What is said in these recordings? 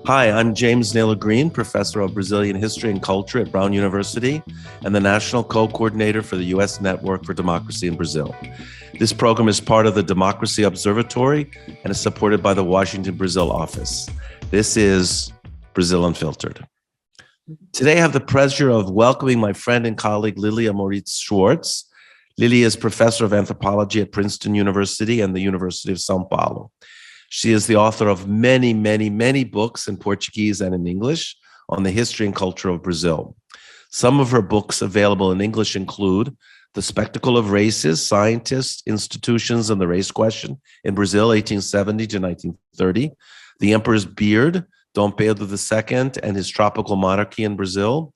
Hi, I'm James Naylor Green, professor of Brazilian history and culture at Brown University and the national co-coordinator for the U.S. Network for Democracy in Brazil. This program is part of the Democracy Observatory and is supported by the Washington, Brazil office. This is Brazil Unfiltered. Today, I have the pleasure of welcoming my friend and colleague, Lilia Shcwarcz. Lilia is professor of anthropology at Princeton University and the University of São Paulo. She is the author of many, many, many books in Portuguese and in English on the history and culture of Brazil. Some of her books available in English include The Spectacle of Races, Scientists, Institutions, and the Race Question in Brazil, 1870 to 1930, The Emperor's Beard, Dom Pedro II and His Tropical Monarchy in Brazil,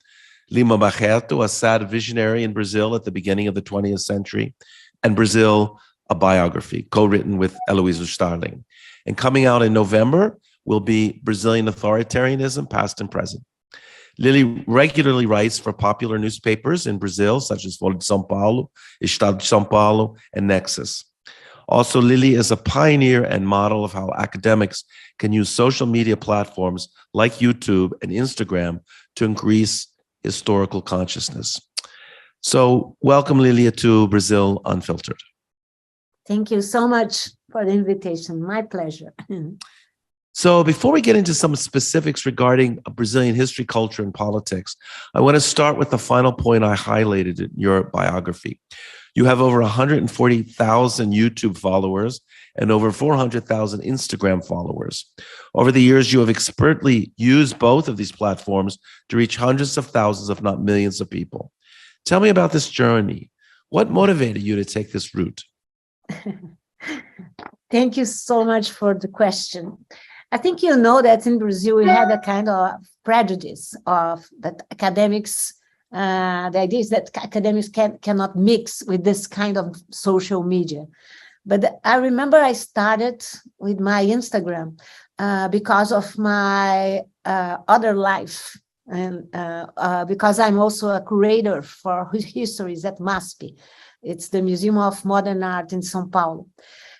Lima Barreto, a sad visionary in Brazil at the beginning of the 20th century, and Brazil, a biography, co-written with Eloísio Starling. And coming out in November will be Brazilian Authoritarianism, Past and Present. Lily regularly writes for popular newspapers in Brazil, such as Folha de São Paulo, Estado de São Paulo, and Nexus. Also, Lily is a pioneer and model of how academics can use social media platforms like YouTube and Instagram to increase historical consciousness. So welcome, Lilia, to Brazil Unfiltered. Thank you so much for the invitation. My pleasure. So before we get into some specifics regarding Brazilian history, culture, and politics, I want to start with the final point I highlighted in your biography. You have over 140,000 YouTube followers and over 400,000 Instagram followers. Over the years, you have expertly used both of these platforms to reach hundreds of thousands, if not millions of people. Tell me about this journey. What motivated you to take this route? Thank you so much for the question. I think you know that in Brazil, we had a kind of prejudice of that academics, the idea is that academics cannot mix with this kind of social media. But I remember I started with my Instagram because of my other life. And because I'm also a curator for histories at MASP. It's the Museum of Modern Art in São Paulo.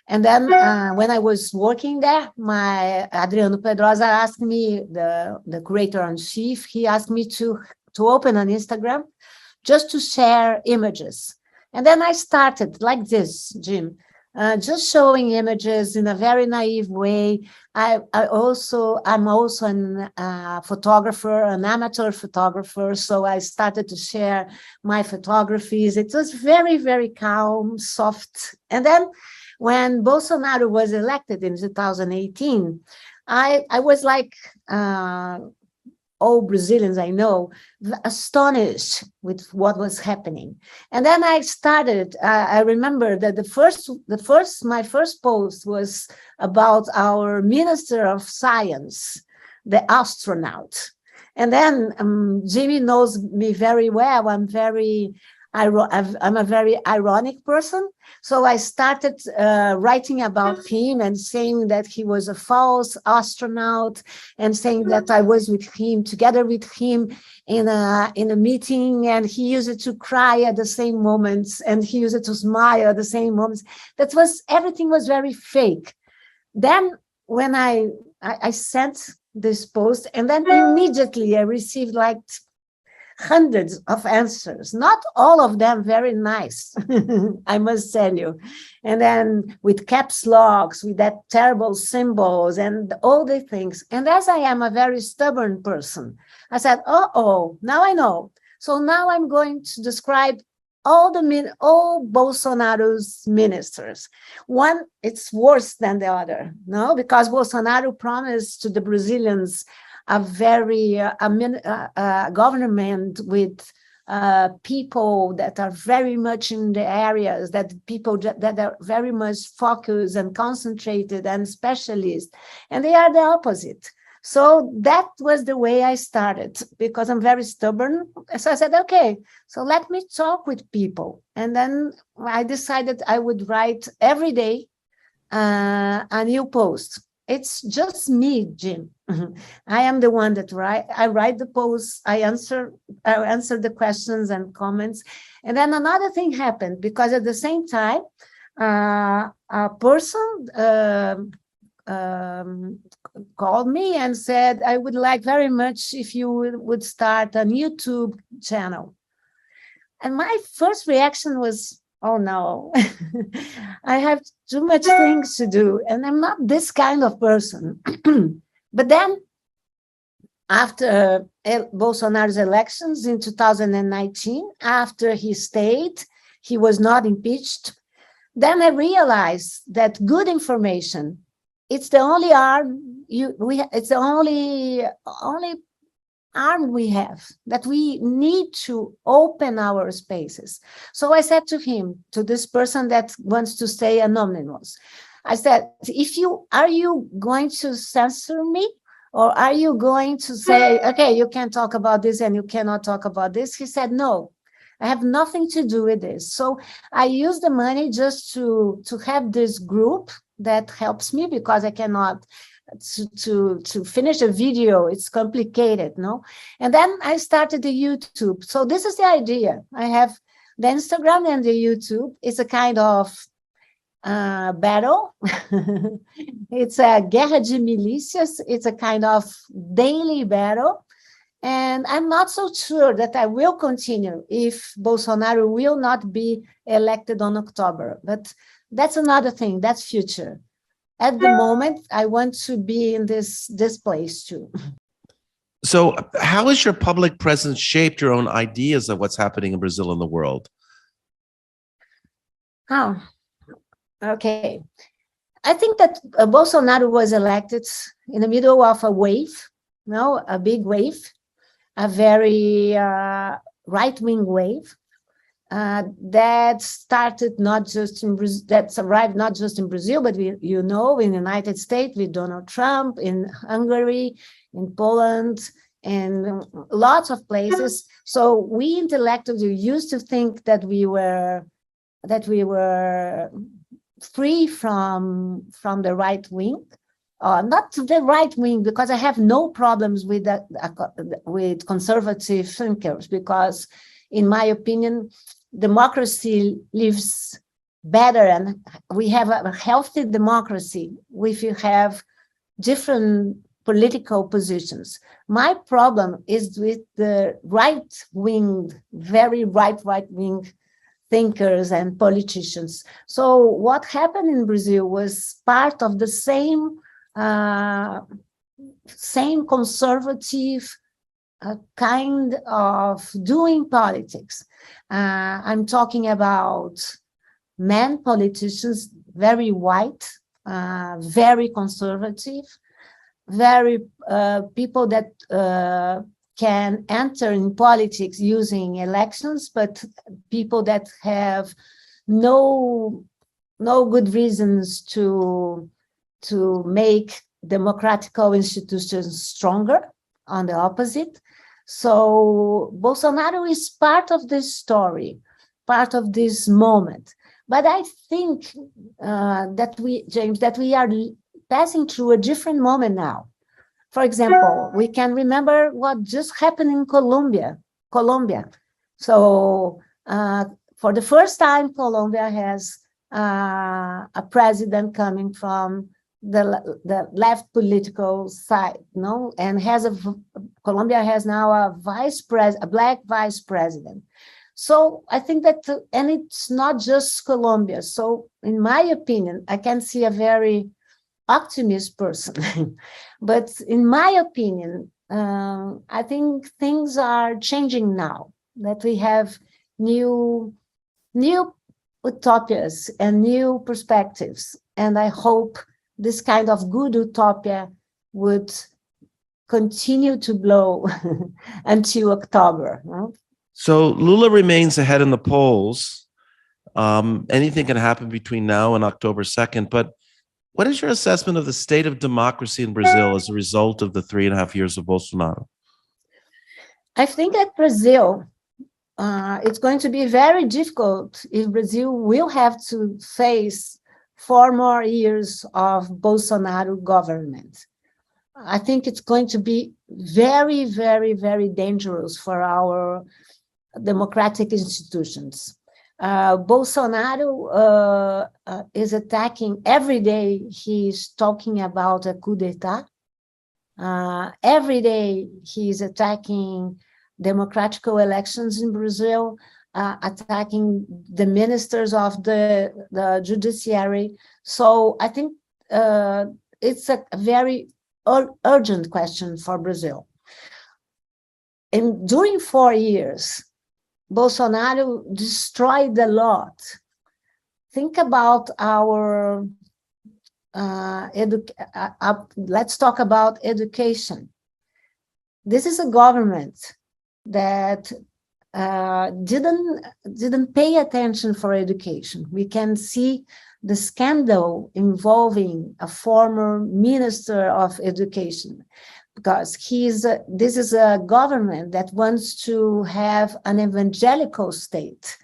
And then when I was working there, my Adriano Pedrosa asked me, the curator-in-chief, he asked me to open an Instagram just to share images. And then I started like this, Jim, just showing images in a very naive way. I'm also a photographer, an amateur photographer. So I started to share my photographies. It was very, very calm, soft. And then when Bolsonaro was elected in 2018, I was like all Brazilians I know, astonished with what was happening. And then I started, I remember that my first post was about our Minister of Science, the astronaut. And then Jimmy knows me very well. I'm a very ironic person. So I started writing about him and saying that he was a false astronaut and saying that I was together with him in a meeting, and he used to cry at the same moments and he used to smile at the same moments. Everything was very fake. Then when I sent this post, and then immediately I received like hundreds of answers, not all of them very nice, I must tell you. And then with caps locks, with that terrible symbols and all the things. And as I am a very stubborn person, I said, oh, now I know. So now I'm going to describe all Bolsonaro's ministers. One, it's worse than the other, no? Because Bolsonaro promised to the Brazilians a very government with people that are very much in the areas, people that are very much focused and concentrated and specialists, and they are the opposite. So that was the way I started, because I'm very stubborn. So I said, okay, so let me talk with people. And then I decided I would write every day a new post. It's just me, Jim. I am the one that I write the posts, I answer the questions and comments. And then another thing happened, because at the same time, a person called me and said, I would like very much if you would start a YouTube channel. And my first reaction was, oh no, I have too much things to do, and I'm not this kind of person. But then, after Bolsonaro's elections in 2019, after he stayed, he was not impeached, then I realized that good information, it's the only arm it's the only arm we have, that we need to open our spaces. So I said to him, to this person that wants to stay anonymous, I said, are you going to censor me? Or are you going to say, okay, you can talk about this and you cannot talk about this? He said, no, I have nothing to do with this. So I use the money just to have this group that helps me, because I cannot to finish a video, it's complicated, no? And then I started the YouTube. So this is the idea. I have the Instagram and the YouTube. It's a kind of battle. It's a guerra de milícias. It's a kind of daily battle. And I'm not so sure that I will continue if Bolsonaro will not be elected on October. But that's another thing. That's future. At the moment, I want to be in this place too. So how has your public presence shaped your own ideas of what's happening in Brazil and the world? Oh, okay. I think that Bolsonaro was elected in the middle of a wave, a big wave, a very right-wing wave. That started not just in Brazil, that's arrived not just in Brazil, but in the United States with Donald Trump, in Hungary, in Poland, and lots of places. So we intellectuals used to think that we were free from the right wing. Not the right wing, because I have no problems with with conservative thinkers, because in my opinion, democracy lives better, and we have a healthy democracy if you have different political positions. My problem is with the right-wing, very right-wing thinkers and politicians. So what happened in Brazil was part of the same conservative kind of doing politics. I'm talking about men politicians, very white, very conservative, very people that can enter in politics using elections, but people that have no good reasons to make democratical institutions stronger. On the opposite. So Bolsonaro is part of this story, part of this moment. But I think that we are passing through a different moment now. For example, we can remember what just happened in Colombia. So for the first time, Colombia has a president coming from the left political side, and Colombia has now a black vice president. So I think that, and it's not just Colombia. So in my opinion, I can see a very optimist person, but in my opinion, I think things are changing now, that we have new utopias and new perspectives, and I hope this kind of good utopia would continue to blow until October. So Lula remains ahead in the polls. Anything can happen between now and October 2nd, but what is your assessment of the state of democracy in Brazil as a result of the 3.5 years of Bolsonaro? I think that Brazil, it's going to be very difficult if Brazil will have to face 4 more years of Bolsonaro government. I think it's going to be very, very, very dangerous for our democratic institutions. Bolsonaro is attacking every day. He's talking about a coup d'etat. Every day he's attacking democratic elections in Brazil, attacking the ministers of the judiciary. So I think it's a very urgent question for Brazil. And during 4 years, Bolsonaro destroyed a lot. Think about our let's talk about education. This is a government that didn't pay attention for education. We can see the scandal involving a former minister of education, because this is a government that wants to have an evangelical state,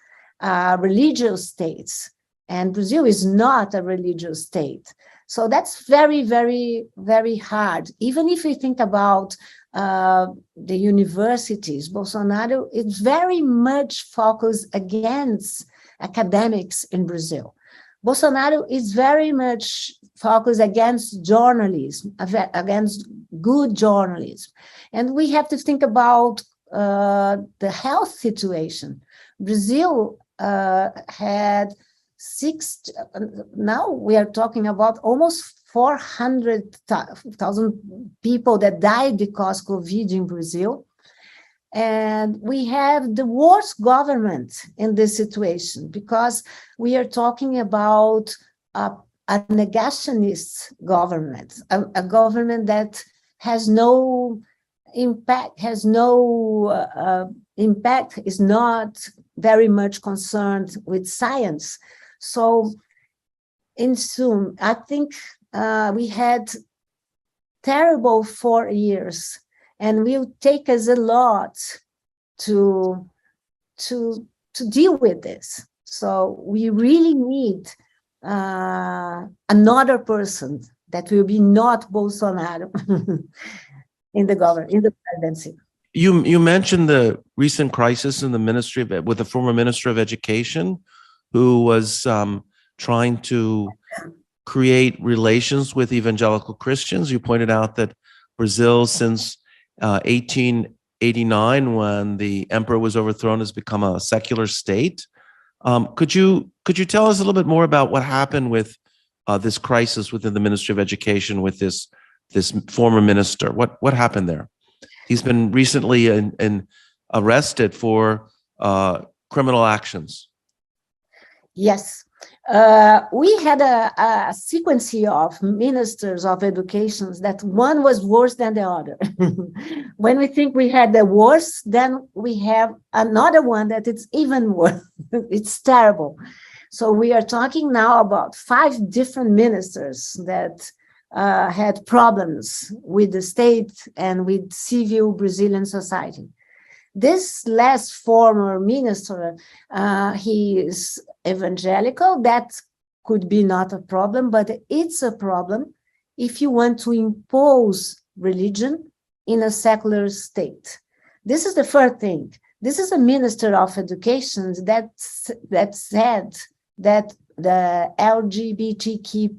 religious states, and Brazil is not a religious state. So that's very, very, very hard. Even if we think about the universities, Bolsonaro is very much focused against academics in Brazil. Bolsonaro is very much focused against journalism, against good journalism. And we have to think about the health situation. Brazil had now we are talking about almost 400,000 people that died because COVID in Brazil. And we have the worst government in this situation, because we are talking about a negationist government, a government that has no impact, is not very much concerned with science. So in sum, I think we had terrible 4 years, and will take us a lot to deal with this. So we really need another person that will be not Bolsonaro in the government, in the presidency. You mentioned the recent crisis in the ministry with the former minister of education, who was trying to create relations with evangelical Christians. You pointed out that Brazil, since 1889, when the emperor was overthrown, has become a secular state. Could you tell us a little bit more about what happened with this crisis within the Ministry of Education with this former minister? What happened there? He's been recently arrested for criminal actions. Yes. We had a sequence of ministers of education that one was worse than the other. When we think we had the worst, then we have another one that it's even worse. It's terrible. So we are talking now about 5 different ministers that had problems with the state and with civil Brazilian society. This last former minister, he is evangelical. That could be not a problem, but it's a problem if you want to impose religion in a secular state. This is the first thing. This is a minister of education that said that the LGBTQ+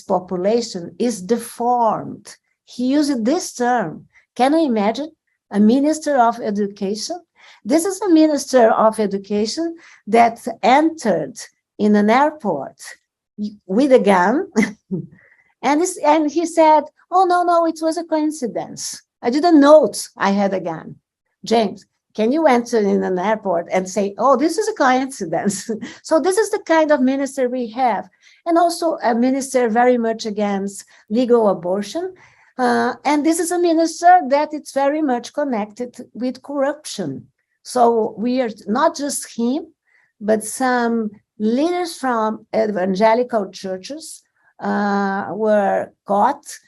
population is deformed. He used this term. Can you imagine? A minister of education. This is a minister of education that entered in an airport with a gun, and he said, "Oh no, it was a coincidence. I didn't know I had a gun." James, can you enter in an airport and say, "Oh, this is a coincidence"? So this is the kind of minister we have, and also a minister very much against legal abortion. And this is a minister that it's very much connected with corruption. So we are not just him, but some leaders from evangelical churches were caught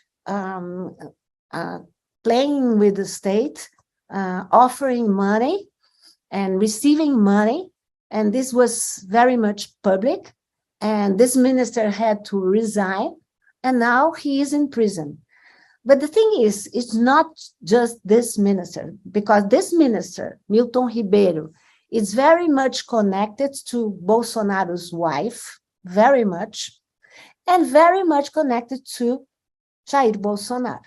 playing with the state, offering money and receiving money. And this was very much public. And this minister had to resign. And now he is in prison. But the thing is, it's not just this minister, because this minister, Milton Ribeiro, It's very much connected to Bolsonaro's wife, very much, and very much connected to Jair Bolsonaro.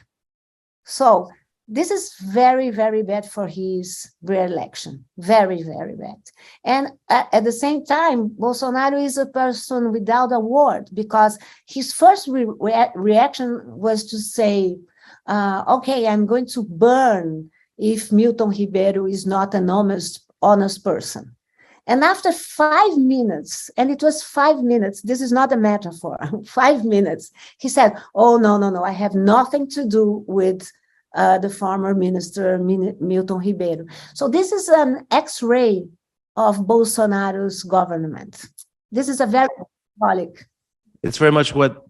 So this is very, very bad for his re-election. Very, very bad. And at the same time, Bolsonaro is a person without a word, because his first reaction was to say, okay, I'm going to burn if Milton Ribeiro is not an honest person. And after 5 minutes, and it was 5 minutes, this is not a metaphor, 5 minutes, he said, oh, no, I have nothing to do with the former minister, Milton Ribeiro. So this is an X-ray of Bolsonaro's government. This is a very symbolic. It's very much what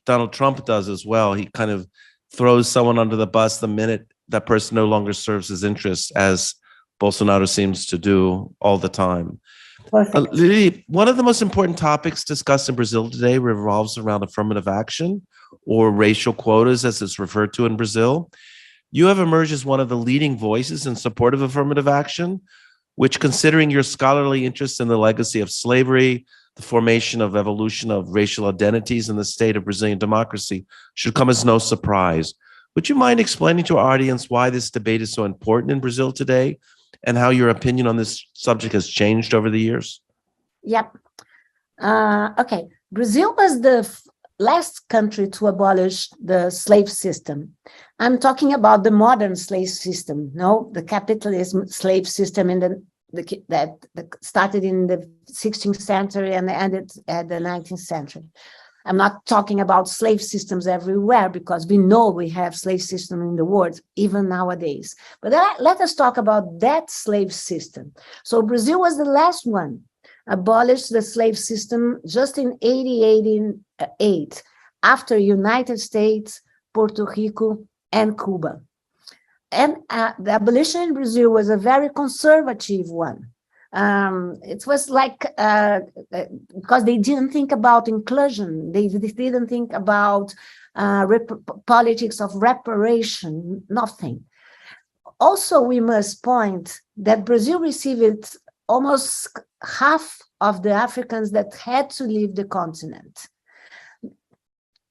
Donald Trump does as well. He kind of throws someone under the bus the minute that person no longer serves his interests, as Bolsonaro seems to do all the time. Lilia, one of the most important topics discussed in Brazil today revolves around affirmative action, or racial quotas, as it's referred to in Brazil. You have emerged as one of the leading voices in support of affirmative action, which, considering your scholarly interest in the legacy of slavery, the formation of evolution of racial identities in the state of Brazilian democracy, should come as no surprise. Would you mind explaining to our audience why this debate is so important in Brazil today, and how your opinion on this subject has changed over the years? Yep. Okay. Brazil was the last country to abolish the slave system. I'm talking about the modern slave system, no, the capitalism slave system that started in the 16th century and ended at the 19th century. I'm not talking about slave systems everywhere, because we know we have slave system in the world, even nowadays. But let us talk about that slave system. So Brazil was the last one, abolished the slave system just in 1888, after United States, Puerto Rico, and Cuba. And the abolition in Brazil was a very conservative one. It was like, because they didn't think about inclusion, they didn't think about politics of reparation, nothing. Also, we must point that Brazil received almost half of the Africans that had to leave the continent.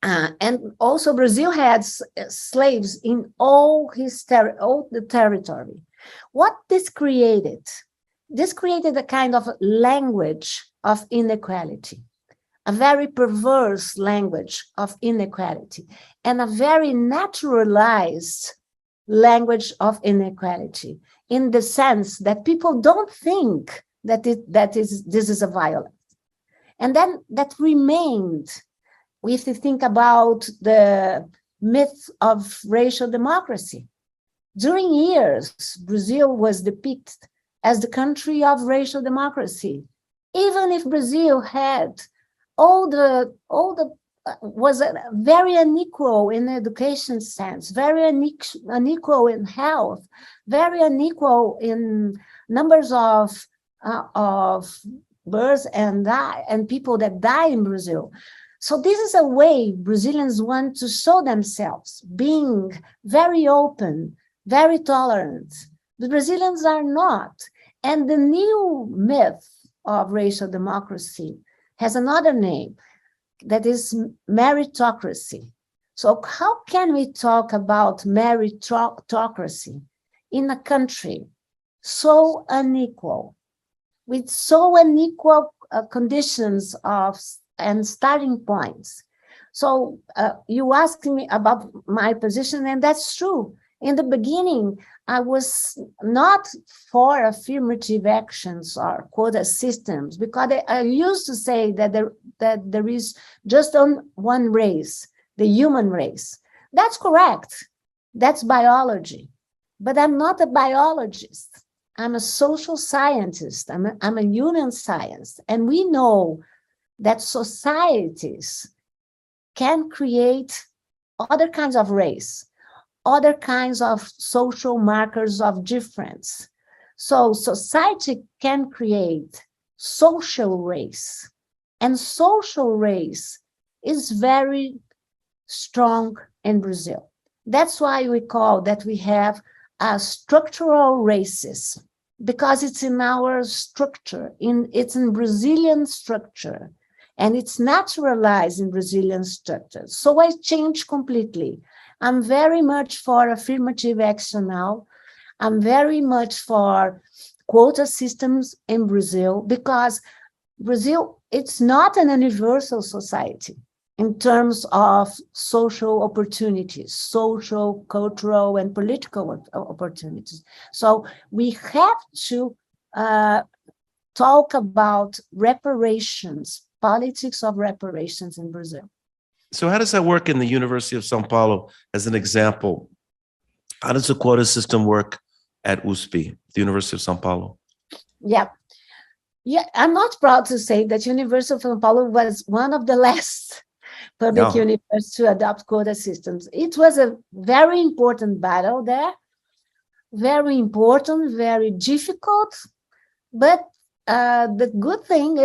And also Brazil had slaves in all the territory. What this created? This created a kind of language of inequality, a very perverse language of inequality, and a very naturalized language of inequality, in the sense that people don't think that this is a violence. And then that remained. If you think about the myth of racial democracy, during years, Brazil was depicted as the country of racial democracy, even if Brazil had was very unequal in education sense, very unequal in health, very unequal in numbers of births and people that die in Brazil. So this is a way Brazilians want to show themselves, being very open, very tolerant. The Brazilians are not. And the new myth of racial democracy has another name, that is meritocracy. So how can we talk about meritocracy in a country so unequal, with so unequal conditions and starting points? So you asked me about my position, and that's true. In the beginning, I was not for affirmative actions or quota systems, because I used to say that there is just one race, the human race. That's correct. That's biology. But I'm not a biologist. I'm a social scientist. I'm a human science. And we know that societies can create other kinds of race, other kinds of social markers of difference. So society can create social race, and social race is very strong in Brazil. That's why we call that we have a structural racism. because it's in our structure, it's in Brazilian structure, and it's naturalized in Brazilian structure. So I changed completely. I'm very much for affirmative action now. I'm very much for quota systems in Brazil, because Brazil, it's not an universal society in terms of social opportunities, social, cultural, and political opportunities. So we have to talk about reparations, politics of reparations in Brazil. So how does that work in the University of São Paulo as an example? How does the quota system work at USP, the University of São Paulo? Yeah, I'm not proud to say that University of São Paulo was one of the last public universities to adopt quota systems. It was a very important battle there, very important, very difficult, but the good thing,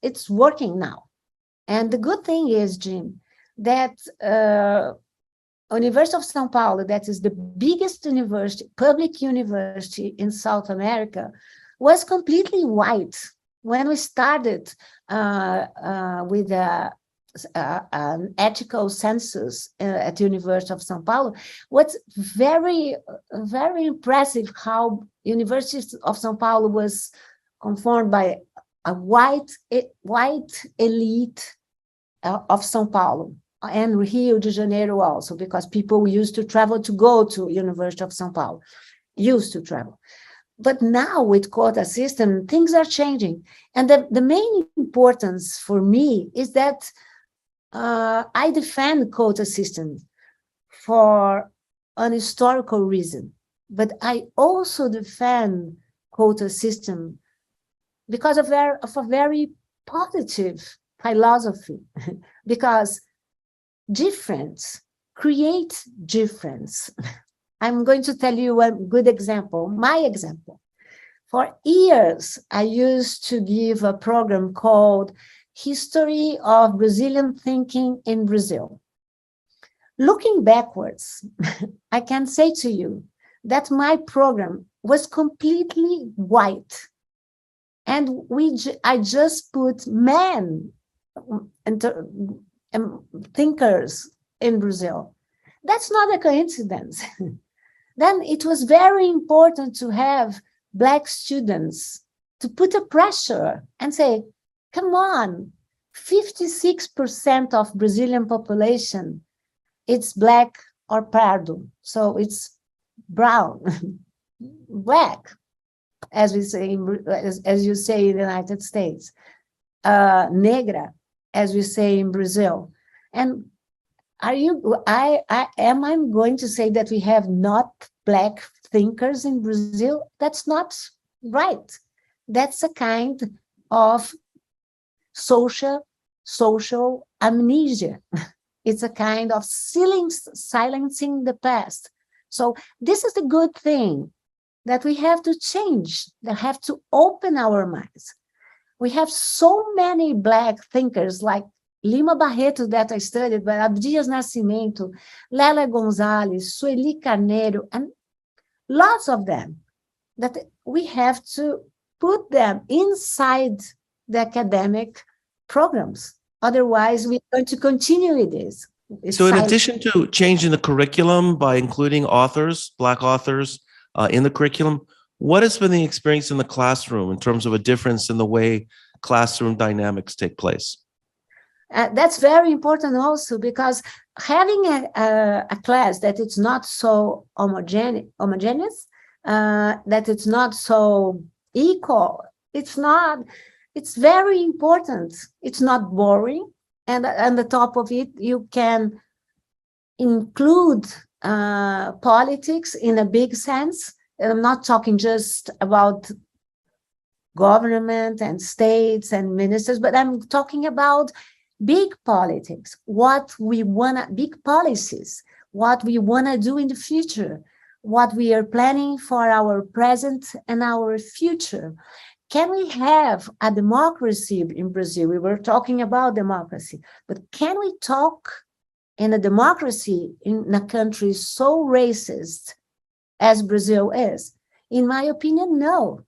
it's working now. And the good thing is, Jim, that University of São Paulo, that is the biggest university, public university in South America, was completely white. When we started with an ethical census at the University of São Paulo, what's very, very impressive how University of São Paulo was conformed by a white elite of São Paulo and Rio de Janeiro also, because people used to travel to go to University of São Paulo, used to travel. But now with quota system, things are changing. And the main importance for me is that I defend quota systems for an historical reason, but I also defend quota system because of a very positive philosophy, because difference creates difference. I'm going to tell you a good example, my example. For years, I used to give a program called History of Brazilian Thinking in Brazil. Looking backwards, I can say to you that my program was completely white. And I just put men and thinkers in Brazil. That's not a coincidence. Then it was very important to have Black students to put a pressure and say, come on, 56% of Brazilian population, it's Black or pardo. So it's brown, Black, as we say, as you say in the United States, negra, as we say in Brazil. And am I going to say that we have not Black thinkers in Brazil? That's not right. That's a kind of social amnesia. It's a kind of silencing the past. So this is the good thing, that we have to change, that have to open our minds. We have so many Black thinkers like Lima Barreto that I studied, but Abdias Nascimento, Lélia Gonzalez, Sueli Carneiro, and lots of them, that we have to put them inside the academic programs. Otherwise, we're going to continue with this. So in addition to changing the curriculum by including authors, Black authors in the curriculum, what has been the experience in the classroom in terms of a difference in the way classroom dynamics take place? That's very important also, because having a class that it's not so homogeneous, that it's not so equal, it's very important. It's not boring. And on the top of it, you can include politics in a big sense. And I'm not talking just about government and states and ministers, but I'm talking about big politics, big policies, what we want to do in the future, what we are planning for our present and our future. Can we have a democracy in Brazil? We were talking about democracy, but can we talk in a democracy in a country so racist as Brazil is? In my opinion, no.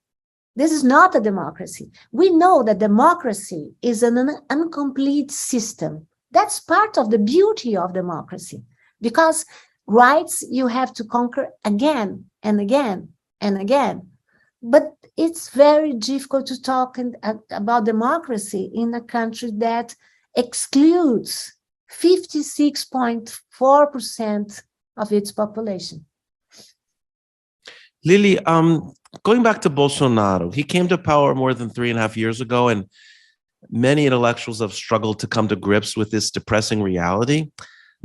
This is not a democracy. We know that democracy is an incomplete system. That's part of the beauty of democracy, because rights you have to conquer again and again and again. But it's very difficult to talk about democracy in a country that excludes 56.4% of its population. Lily, going back to Bolsonaro, he came to power more than 3.5 years ago, and many intellectuals have struggled to come to grips with this depressing reality.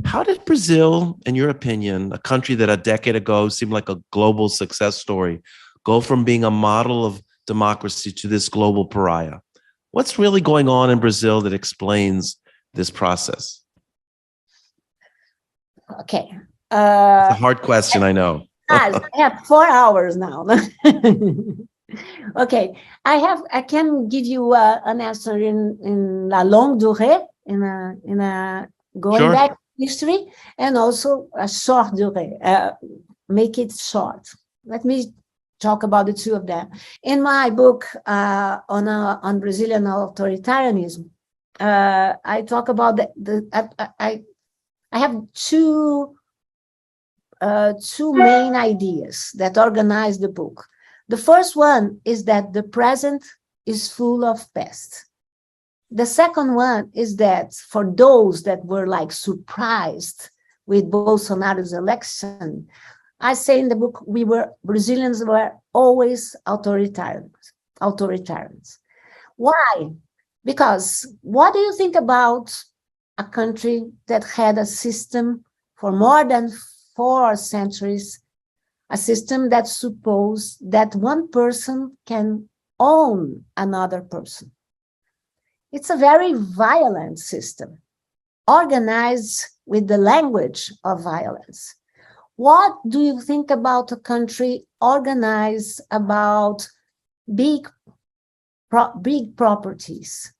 How did Brazil, in your opinion, a country that a decade ago seemed like a global success story, go from being a model of democracy to this global pariah? What's really going on in Brazil that explains this process? Okay. It's a hard question, I know. I have 4 hours now. Okay, I can give you an answer in la longue durée, in a going back history, and also a short durée. Make it short. Let me talk about the two of them. In my book on Brazilian authoritarianism, I talk about I have two main ideas that organize the book. The first one is that the present is full of past. The second one is that for those that were like surprised with Bolsonaro's election, I say in the book, Brazilians were always authoritarians. Why? Because what do you think about a country that had a system for more than 4 centuries, a system that supposed that one person can own another person? It's a very violent system, organized with the language of violence. What do you think about a country organized about big properties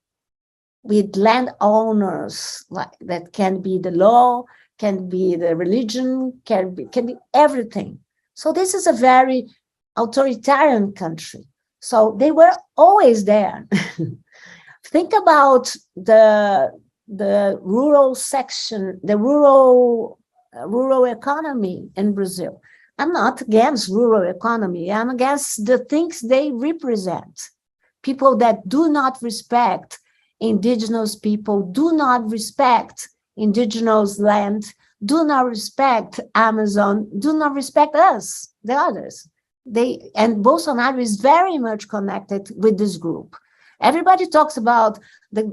with landowners, like that can be the law, can be the religion, can be everything. So this is a very authoritarian country. So they were always there. Think about the rural section, the rural economy in Brazil. I'm not against rural economy. I'm against the things they represent. People that do not respect indigenous people, do not respect indigenous land, do not respect Amazon, do not respect us, the others. And Bolsonaro is very much connected with this group. Everybody talks about the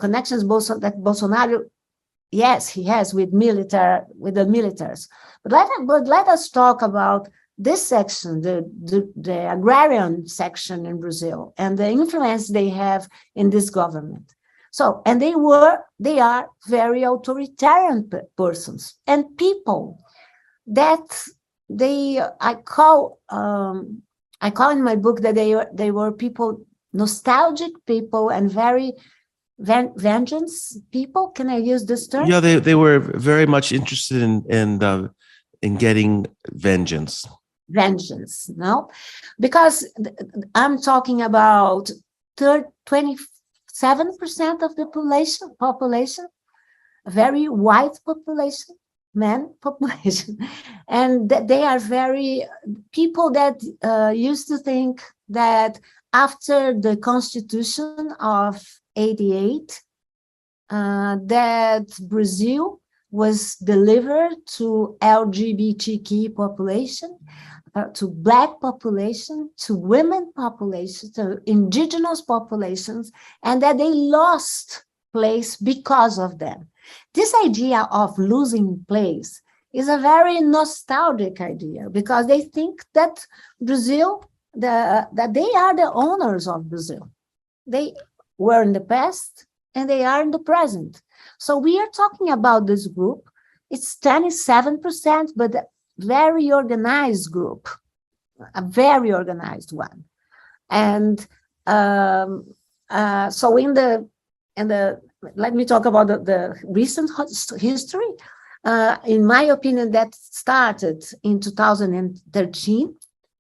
connections that Bolsonaro, yes, he has with the militaries. But let us talk about this section, the agrarian section in Brazil, and the influence they have in this government. So, and they are very authoritarian persons and people that I call in my book that they were people, nostalgic people, and very vengeance people. Can I use this term? Yeah, they were very much interested in getting vengeance. Vengeance, no, because I'm talking about 27% of the population, a very white population, men population, and that they are very people that used to think that after the Constitution of 88, that Brazil was delivered to LGBTQ population, to Black population, to women population, to indigenous populations, and that they lost place because of them. This idea of losing place is a very nostalgic idea, because they think that Brazil, that they are the owners of Brazil. They were in the past and they are in the present. So we are talking about this group. It's 27%, but a very organized group, a very organized one. And so let me talk about the recent history. In my opinion, that started in 2013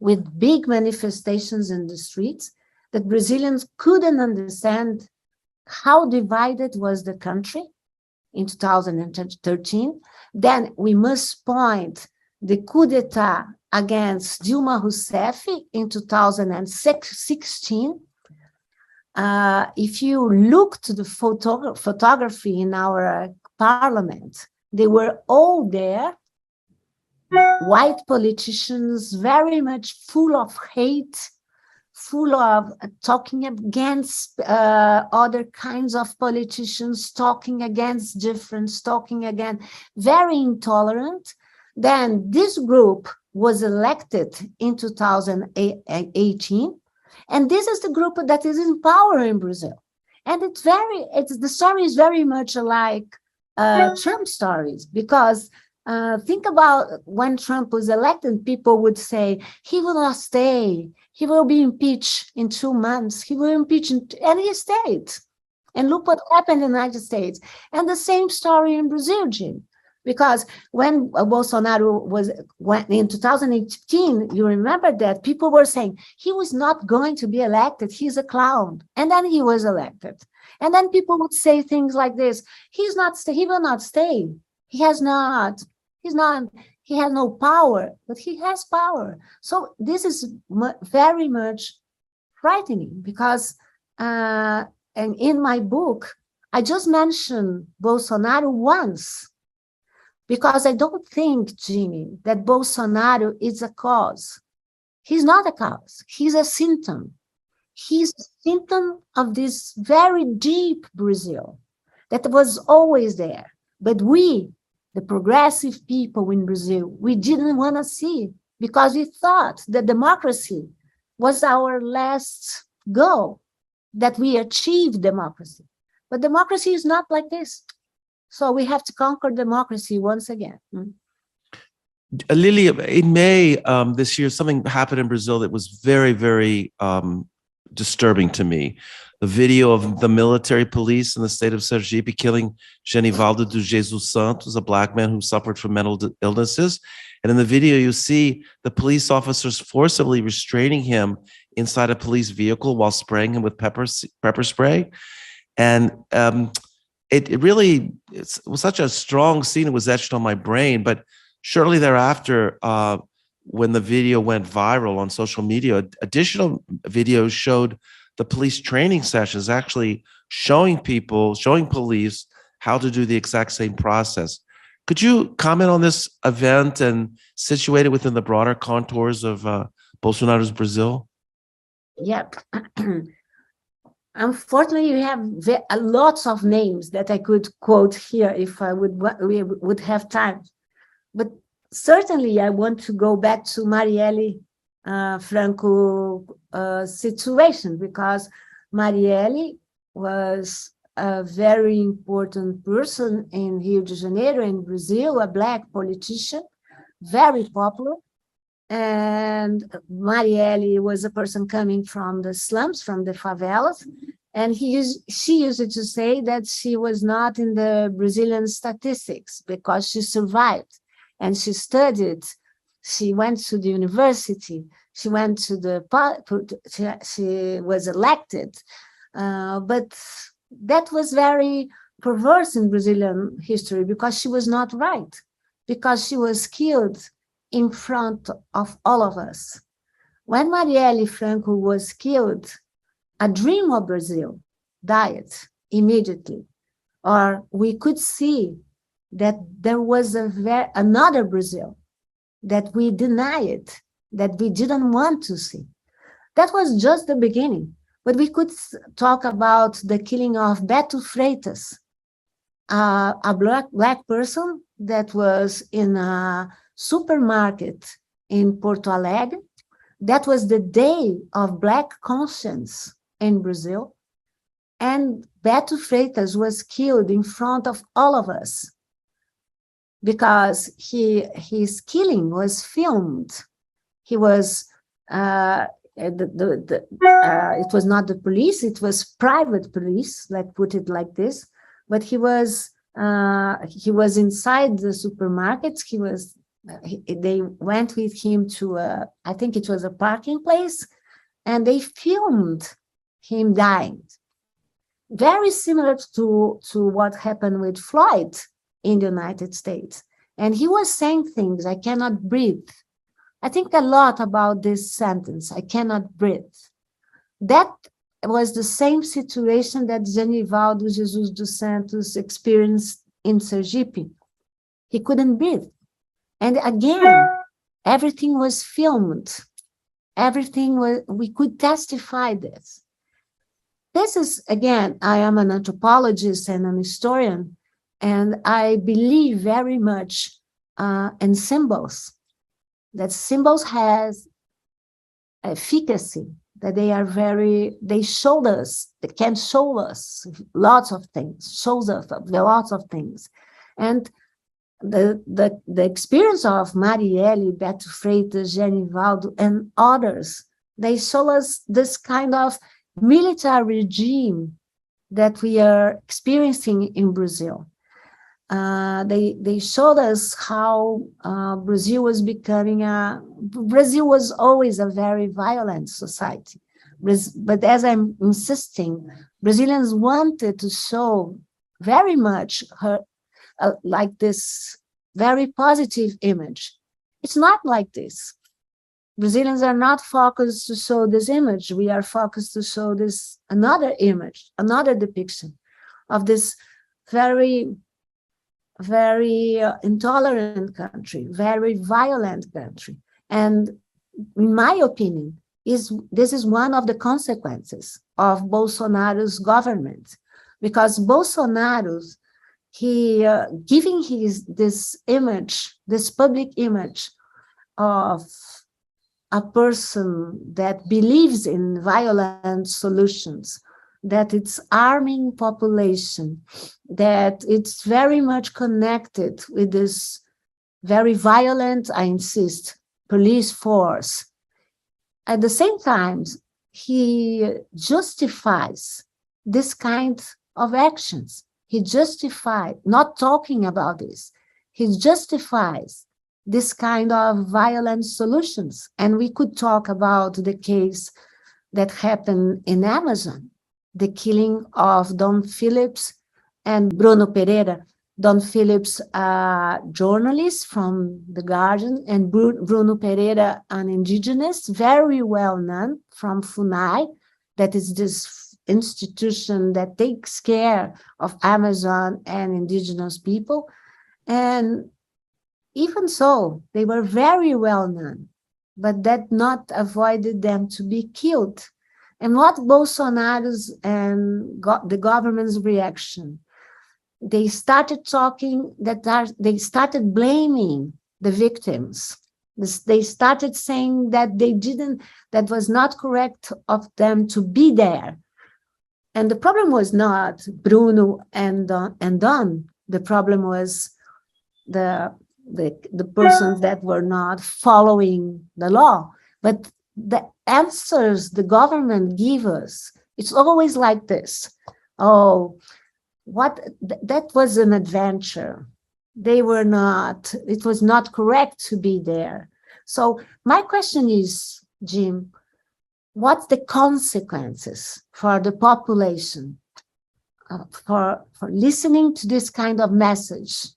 with big manifestations in the streets, that Brazilians couldn't understand how divided was the country in 2013. Then we must point the coup d'etat against Dilma Rousseff in 2016. If you look to the photography in our parliament, they were all there, white politicians, very much full of hate, full of talking against other kinds of politicians, talking against difference, talking again, very intolerant. Then this group was elected in 2018, and this is the group that is in power in Brazil. And the story is very much like Trump stories, because think about when Trump was elected, people would say, he will not stay, he will be impeached in 2 months, he will impeach, and he stayed. And look what happened in the United States. And the same story in Brazil, Jim. Because when Bolsonaro went in 2018, you remember that people were saying he was not going to be elected, he's a clown. And then he was elected. And then people would say things like this, he will not stay. He has no power, but he has power. So this is very much frightening, because and in my book, I just mentioned Bolsonaro once, because I don't think, Jimmy, that Bolsonaro is a cause. He's not a cause. He's a symptom. He's a symptom of this very deep Brazil that was always there. But we, the progressive people in Brazil, we didn't want to see, because we thought that democracy was our last goal, that we achieved democracy. But democracy is not like this. So we have to conquer democracy once again. Lilia, in May this year, something happened in Brazil that was very, very disturbing to me. The video of the military police in the state of Sergipe killing Genivaldo dos Jesus Santos, a Black man who suffered from mental illnesses. And in the video, you see the police officers forcibly restraining him inside a police vehicle while spraying him with pepper spray. And it was such a strong scene. It was etched on my brain. But shortly thereafter, when the video went viral on social media, additional videos showed the police training sessions, actually showing police how to do the exact same process. Could you comment on this event and situate it within the broader contours of Bolsonaro's Brazil? Yep. Unfortunately, you have lots of names that I could quote here if we would have time. But certainly, I want to go back to Marielle Franco situation, because Marielle was a very important person in Rio de Janeiro, in Brazil, a Black politician, very popular. And Marielle was a person coming from the slums, from the favelas, and she used to say that she was not in the Brazilian statistics because she survived and she studied. She went to the university. She went to she was elected, but that was very perverse in Brazilian history, because she was not right, because she was killed in front of all of us. When Marielle Franco was killed, a dream of Brazil died immediately. Or we could see that there was another Brazil that we denied, that we didn't want to see. That was just the beginning. But we could talk about the killing of Beto Freitas, a black person that was in a supermarket in Porto Alegre. That was the day of Black conscience in Brazil. And Beto Freitas was killed in front of all of us because his killing was filmed. He was, it was not the police, it was private police, let's put it like this, but he was inside the supermarkets. He was They went with him to I think it was a parking place, and they filmed him dying. Very similar to what happened with Floyd in the United States. And he was saying things, I cannot breathe. I think a lot about this sentence, I cannot breathe. That was the same situation that Genivaldo Jesus dos Santos experienced in Sergipe. He couldn't breathe. And again, everything was filmed. Everything was, we could testify this. This is, again, I am an anthropologist and an historian, and I believe very much in symbols, that symbols has efficacy, that they are very, they show us, they can show us lots of things, shows us lots of things. And the experience of Marielle, Beto Freitas, Genivaldo, and others, they show us this kind of military regime that we are experiencing in Brazil. They showed us how Brazil was becoming Brazil was always a very violent society. But as I'm insisting, Brazilians wanted to show very much like this very positive image. It's not like this. Brazilians are not focused to show this image. We are focused to show this another image, another depiction of this very, very intolerant country, very violent country. And in my opinion, this is one of the consequences of Bolsonaro's government, because Bolsonaro's giving this image, this public image of a person that believes in violent solutions, that it's arming population, that it's very much connected with this very violent, I insist, police force. At the same time, he justifies this kind of actions. He justified not talking about this. He justifies this kind of violent solutions. And we could talk about the case that happened in Amazon, the killing of Don Phillips and Bruno Pereira. Don Phillips, a journalist from The Guardian, and Bruno Pereira, an indigenous, very well known from FUNAI, that is this institution that takes care of Amazon and indigenous people. And even so, they were very well known, but that not avoided them to be killed. And what Bolsonaro's and the government's reaction? They started talking they started blaming the victims. They started saying that that was not correct of them to be there. And the problem was not Bruno and Don. The problem was the persons that were not following the law. But the answers the government give us, it's always like this. Oh, that was an adventure. It was not correct to be there. So my question is, Jim, what's the consequences for the population for listening to this kind of message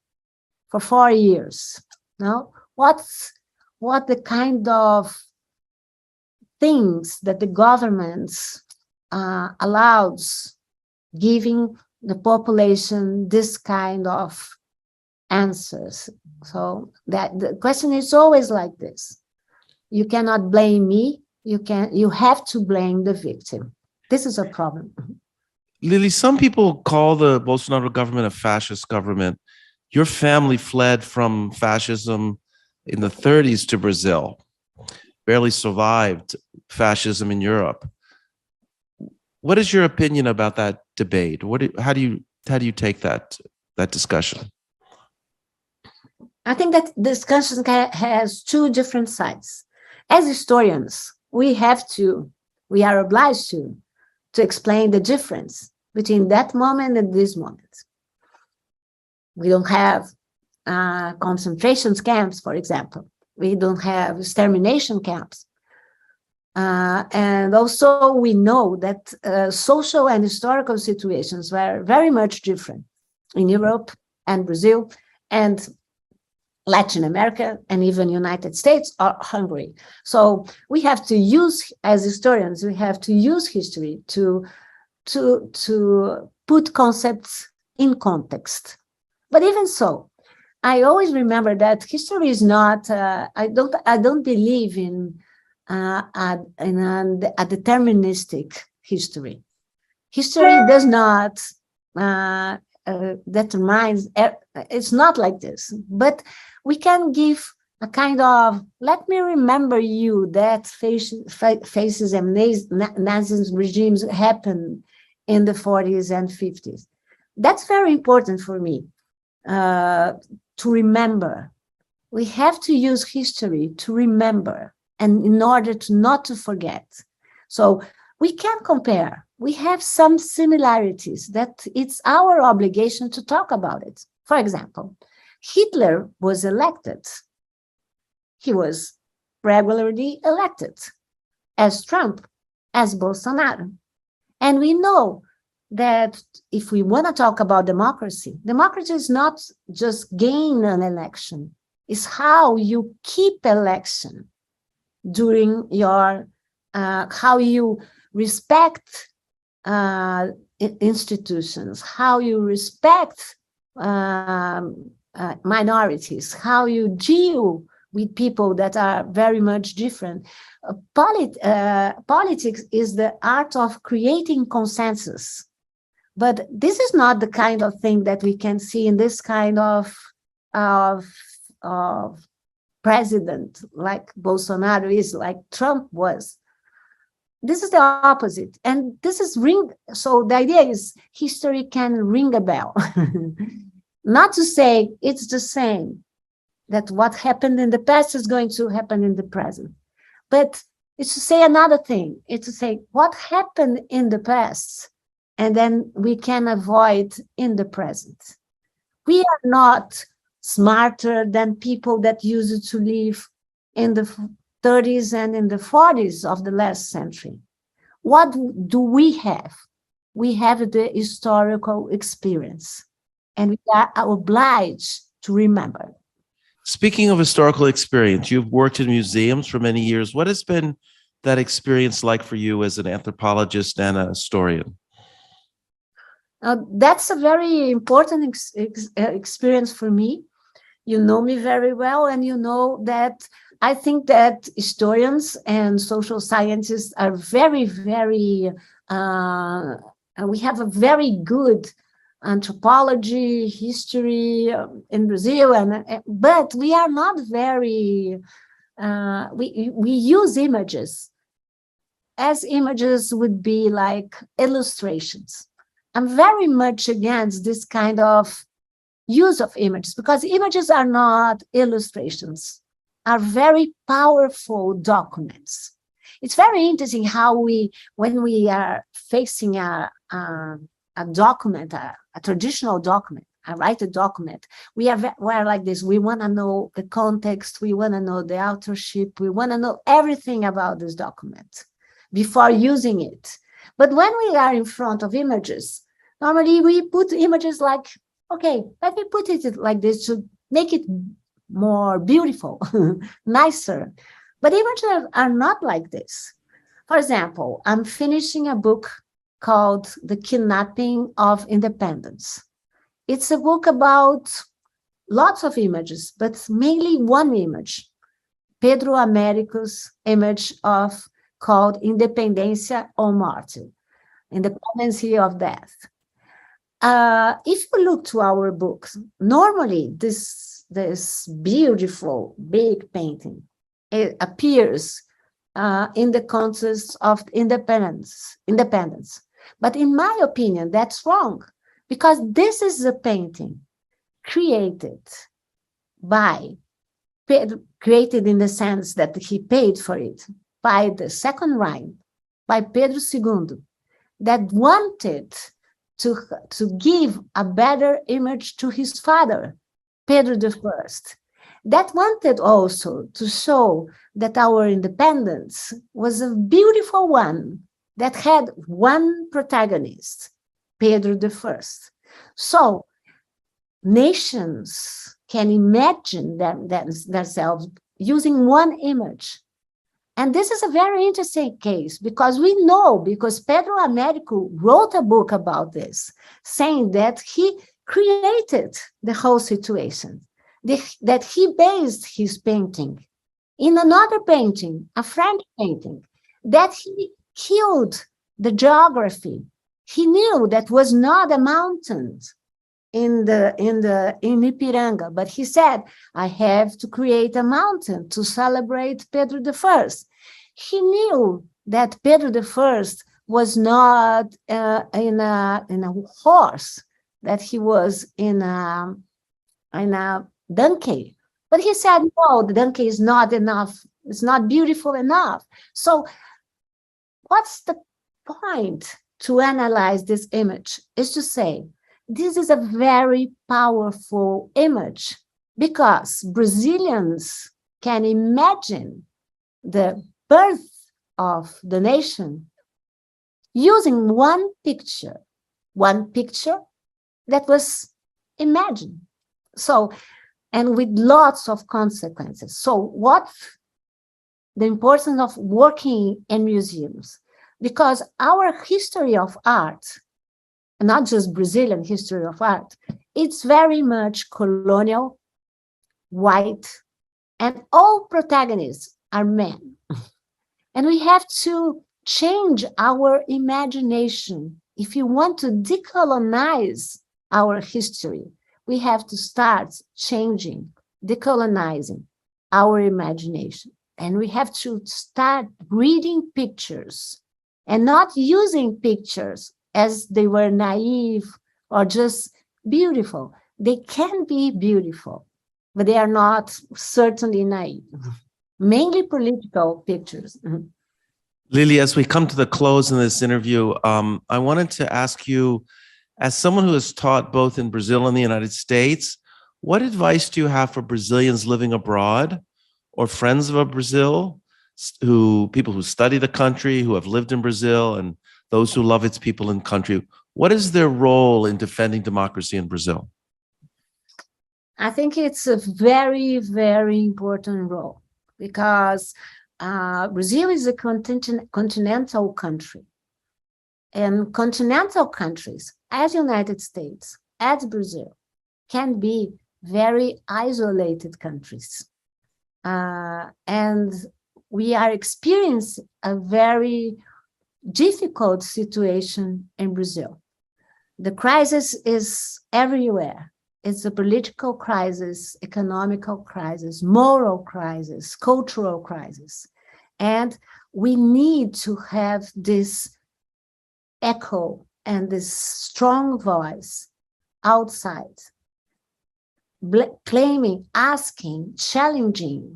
for 4 years? No? What the kind of things that the government allows, giving the population this kind of answers? So that the question is always like this. You cannot blame me. You have to blame the victim. This is a problem. Lily, some people call the Bolsonaro government a fascist government. Your family fled from fascism in the 30s to Brazil, barely survived fascism in Europe. What is your opinion about that debate? How do you take that discussion? I think that discussion has two different sides. As historians, we are obliged to explain the difference between that moment and this moment. We don't have concentration camps, for example. We don't have extermination camps. And also we know that social and historical situations were very much different in Europe and Brazil and Latin America and even United States or Hungary. So we have to use, as historians, we have to use history to put concepts in context. But even so, I always remember that history is not, I don't believe in a deterministic history. History does not determine, it's not like this, but we can give a kind of, let me remember you that fascism, Nazi regimes happened in the 40s and 50s. That's very important for me to remember. We have to use history to remember, and in order to not to forget. So we can compare. We have some similarities that it's our obligation to talk about it. For example, Hitler was elected. He was regularly elected as Trump, as Bolsonaro. And we know that if we want to talk about democracy, democracy is not just gain an election. It's how you keep election during your, how you respect institutions, how you respect minorities, how you deal with people that are very much different. Politics is the art of creating consensus. But this is not the kind of thing that we can see in this kind of president like Bolsonaro is, like Trump was. This is the opposite. And this is so the idea is history can ring a bell. Not to say it's the same, that what happened in the past is going to happen in the present. But it's to say another thing. It's to say what happened in the past, and then we can avoid in the present. We are not smarter than people that used to live in the 30s and in the 40s of the last century. What do we have? We have the historical experience, and we are obliged to remember. Speaking of historical experience, you've worked in museums for many years. What has been that experience like for you as an anthropologist and a historian? That's a very important experience for me. You know me very well, and you know that I think that historians and social scientists are very, very, we have a very good anthropology, history in Brazil, but we are not very, we use images, as images would be like illustrations. I'm very much against this kind of use of images, because images are not illustrations, are very powerful documents. It's very interesting how when we are facing a document, a traditional document, a written document, we're like this. We want to know the context, we want to know the authorship, we want to know everything about this document before using it. But when we are in front of images, normally we put images like, okay, let me put it like this to make it more beautiful, nicer. But images are not like this. For example, I'm finishing a book called The Kidnapping of Independence. It's a book about lots of images, but mainly one image, Pedro Américo's image called Independência ou Morte, Independency of Death. If you look to our books, normally this beautiful big painting, it appears in the context of independence. But in my opinion, that's wrong, because this is a painting created in the sense that he paid for it by the Second Reich, by Pedro II, that wanted to give a better image to his father, Pedro I, that wanted also to show that our independence was a beautiful one that had one protagonist, Pedro I. So nations can imagine themselves using one image. And this is a very interesting case because we know, because Pedro Américo wrote a book about this, saying that he created the whole situation, that he based his painting in another painting, a French painting, that he killed the geography. He knew that was not a mountain in Ipiranga, but he said, I have to create a mountain to celebrate Pedro I. He knew that Pedro I was not in a horse, that he was in a donkey. But he said, no, the donkey is not enough. It's not beautiful enough. So what's the point to analyze this image? Is to say, this is a very powerful image because Brazilians can imagine the birth of the nation using one picture that was imagined. So, and with lots of consequences. So what the importance of working in museums? Because our history of art, not just Brazilian history of art, it's very much colonial, white, and all protagonists are men. And we have to change our imagination. If you want to decolonize our history, we have to start changing, decolonizing our imagination. And we have to start reading pictures and not using pictures as they were naive or just beautiful. They can be beautiful, but they are not certainly naive. Mainly political pictures. Lilia, as we come to the close in this interview, I wanted to ask you, as someone who has taught both in Brazil and the United States, what advice do you have for Brazilians living abroad or friends of Brazil, people who study the country, who have lived in Brazil, and those who love its people and country? What is their role in defending democracy in Brazil? I think it's a very, very important role because Brazil is a continental country. And continental countries, as United States, as Brazil, can be very isolated countries. And we are experiencing a very difficult situation in Brazil. The crisis is everywhere. It's a political crisis, economical crisis, moral crisis, cultural crisis. And we need to have this echo and this strong voice outside, claiming, asking, challenging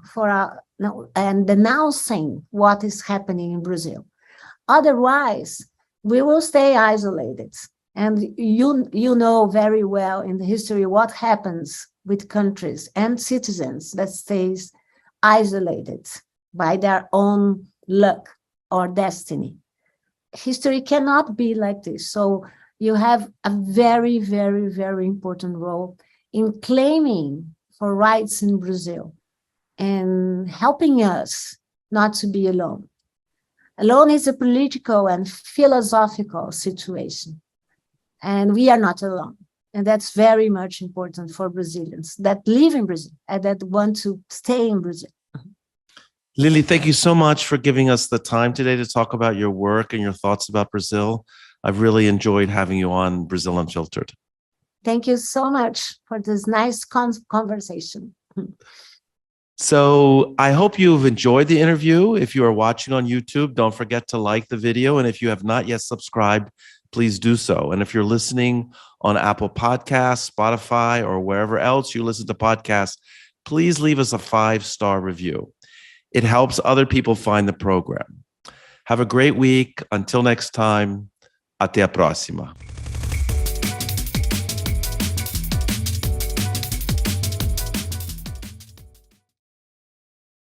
and denouncing what is happening in Brazil. Otherwise, we will stay isolated. And you know very well in the history what happens with countries and citizens that stays isolated by their own luck or destiny. History cannot be like this. So you have a very, very, very important role in claiming for rights in Brazil and helping us not to be alone. Alone is a political and philosophical situation. And we are not alone. And that's very much important for Brazilians that live in Brazil and that want to stay in Brazil. Lily, thank you so much for giving us the time today to talk about your work and your thoughts about Brazil. I've really enjoyed having you on Brazil Unfiltered. Thank you so much for this nice conversation. So I hope you've enjoyed the interview. If you are watching on YouTube, don't forget to like the video. And if you have not yet subscribed, please do so. And if you're listening on Apple Podcasts, Spotify, or wherever else you listen to podcasts, please leave us a 5-star review. It helps other people find the program. Have a great week. Until next time, até a próxima.